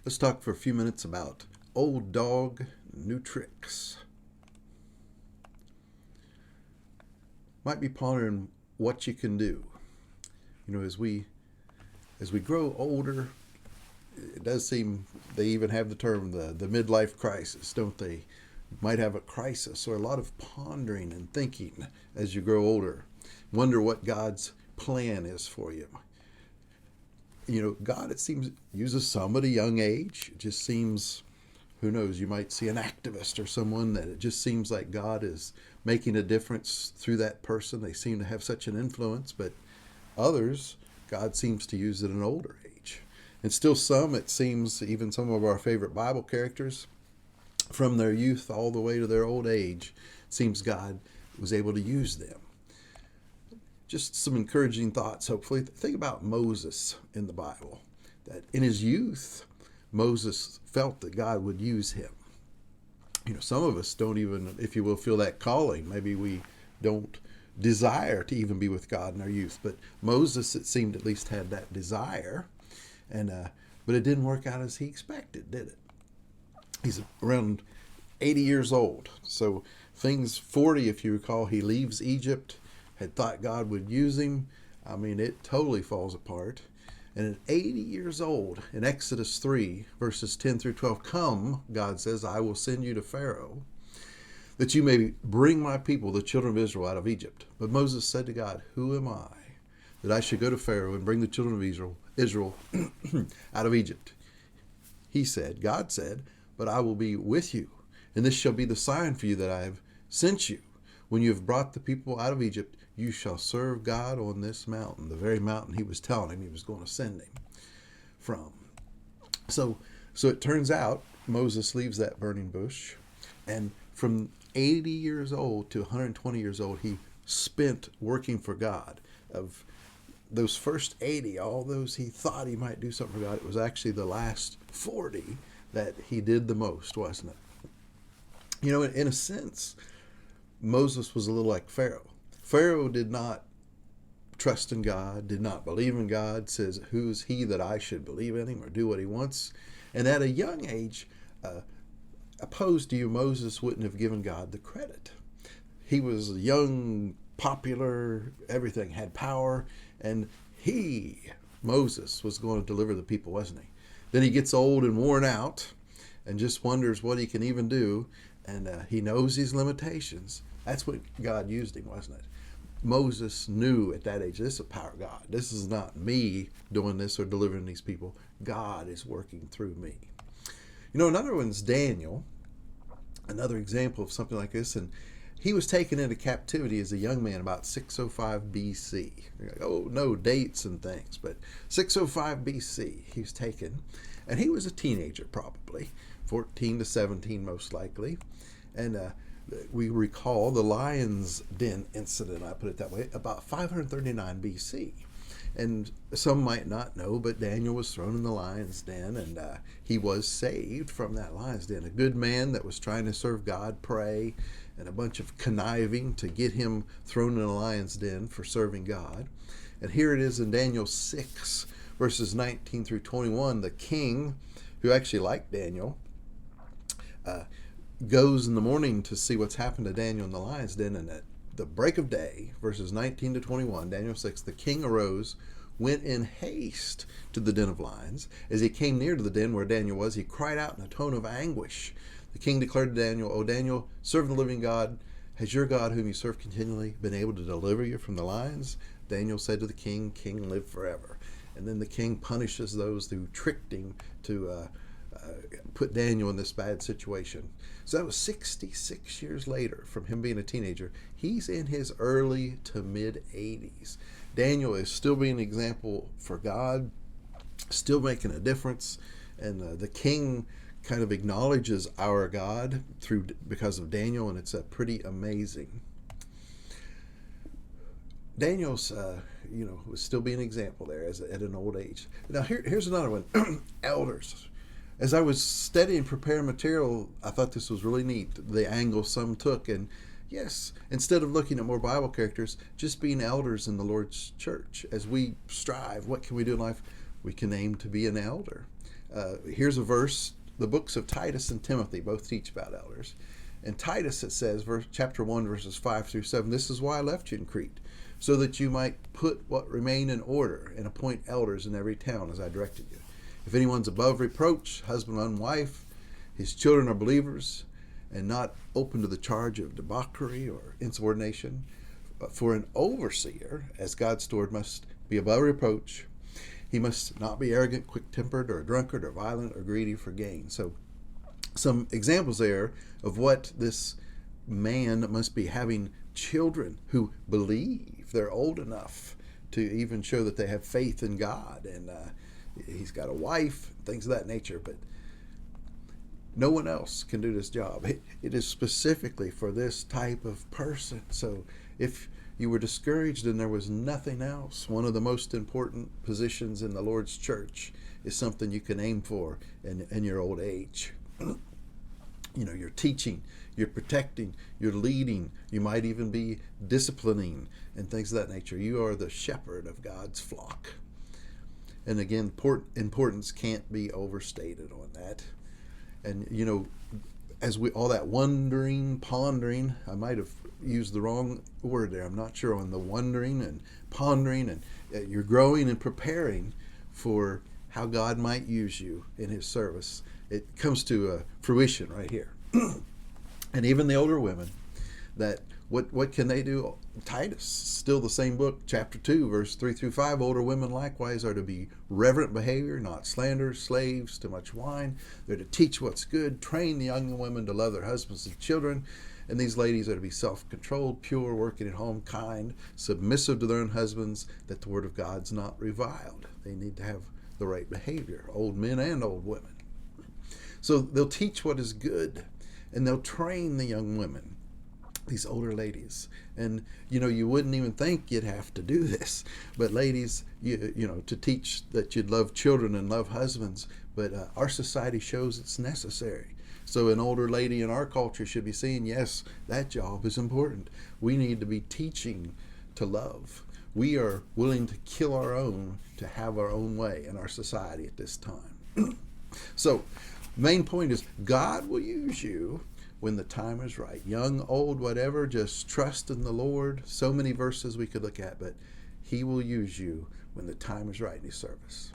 Let's talk for a few minutes about old dog, new tricks. Might be pondering what you can do. As we grow older, it does seem they even have the term the midlife crisis, don't they? You might have a crisis or a lot of pondering and thinking as you grow older. Wonder what God's plan is for you. God, it seems, uses some at a young age. It just seems, who knows, you might see an activist or someone that it just seems like God is making a difference through that person. They seem to have such an influence, but others, God seems to use at an older age. And still some, it seems, even some of our favorite Bible characters, from their youth all the way to their old age, it seems God was able to use them. Just some encouraging thoughts, hopefully. Think about Moses in the Bible, that in his youth, Moses felt that God would use him. Some of us don't even, if you will, feel that calling. Maybe we don't desire to even be with God in our youth. But Moses, it seemed, at least had that desire. But it didn't work out as he expected, did it? He's around 80 years old. So things 40, if you recall, he leaves Egypt, had thought God would use him. I mean, it totally falls apart. And at 80 years old, in Exodus 3, verses 10 through 12, come, God says, I will send you to Pharaoh, that you may bring my people, the children of Israel, out of Egypt. But Moses said to God, who am I, that I should go to Pharaoh and bring the children of Israel out of Egypt? God said, but I will be with you, and this shall be the sign for you that I have sent you. When you have brought the people out of Egypt, you shall serve God on this mountain, the very mountain he was telling him he was going to send him from. So it turns out Moses leaves that burning bush, and from 80 years old to 120 years old, he spent working for God. Of those first 80, all those he thought he might do something for God, it was actually the last 40 that he did the most, wasn't it? In a sense, Moses was a little like Pharaoh. Pharaoh did not trust in God, did not believe in God, says, who's he that I should believe in him or do what he wants? And at a young age, opposed to you, Moses wouldn't have given God the credit. He was young, popular, everything, had power, and Moses, was going to deliver the people, wasn't he? Then he gets old and worn out and just wonders what he can even do, and he knows his limitations. That's what God used him, wasn't it? Moses knew at that age, this is a power of God. This is not me doing this or delivering these people. God is working through me. Another one's Daniel, another example of something like this. And he was taken into captivity as a young man about 605 BC. You're like, oh, no dates and things, but 605 BC he was taken. And he was a teenager probably, 14 to 17 most likely. And we recall the lion's den incident, I put it that way, about 539 BC. And some might not know, but Daniel was thrown in the lion's den, and he was saved from that lion's den. A good man that was trying to serve God, pray, and a bunch of conniving to get him thrown in a lion's den for serving God. And here it is in Daniel 6, verses 19 through 21. The king, who actually liked Daniel, goes in the morning to see what's happened to Daniel in the lion's den, and at the break of day, verses 19 to 21, Daniel 6, the king arose, went in haste to the den of lions. As he came near to the den where Daniel was, he cried out in a tone of anguish. The king declared to Daniel, O Daniel, servant of the living God, has your God, whom you serve continually, been able to deliver you from the lions? Daniel said to the king, King, live forever. And then the king punishes those who tricked him to put Daniel in this bad situation. So that was 66 years later from him being a teenager. He's in his early to mid 80s. Daniel is still being an example for God, still making a difference, and the king kind of acknowledges our God because of Daniel, and it's pretty amazing. Daniel's, was still being an example there at an old age. Now here's another one, elders. As I was studying preparing material, I thought this was really neat, the angle some took. And yes, instead of looking at more Bible characters, just being elders in the Lord's church. As we strive, what can we do in life? We can aim to be an elder. Here's a verse. The books of Titus and Timothy both teach about elders. In Titus it says, chapter 1, verses 5 through 7, "This is why I left you in Crete, so that you might put what remain in order and appoint elders in every town as I directed you. If anyone's above reproach, husband and wife, his children are believers, and not open to the charge of debauchery or insubordination. For an overseer, as God's steward, must be above reproach. He must not be arrogant, quick-tempered, or a drunkard, or violent, or greedy for gain." So some examples there of what this man must be: having children who believe they're old enough to even show that they have faith in God, and he's got a wife, things of that nature. But no one else can do this job. It is specifically for this type of person. So if you were discouraged and there was nothing else, one of the most important positions in the Lord's church is something you can aim for in your old age. You're teaching, you're protecting, you're leading, you might even be disciplining and things of that nature. You are the shepherd of God's flock. And again, importance can't be overstated on that. And as all that wondering, pondering, I might have used the wrong word there, I'm not sure, on the wondering and pondering, and you're growing and preparing for how God might use you in his service. It comes to fruition right here. And even the older women, that what can they do? Titus, still the same book, chapter 2, verse 3 through 5. "Older women likewise are to be reverent behavior, not slanderers, slaves to much wine. They're to teach what's good, train the young women to love their husbands and children. And these ladies are to be self-controlled, pure, working at home, kind, submissive to their own husbands, that the word of God's not reviled." They need to have the right behavior, old men and old women. So they'll teach what is good, and they'll train the young women, these older ladies. And you wouldn't even think you'd have to do this, but ladies, to teach that you'd love children and love husbands. But our society shows it's necessary. So an older lady in our culture should be saying, yes, that job is important. We need to be teaching to love. We are willing to kill our own to have our own way in our society at this time. So main point is, God will use you when the time is right. Young, old, whatever, just trust in the Lord. So many verses we could look at, but he will use you when the time is right in his service.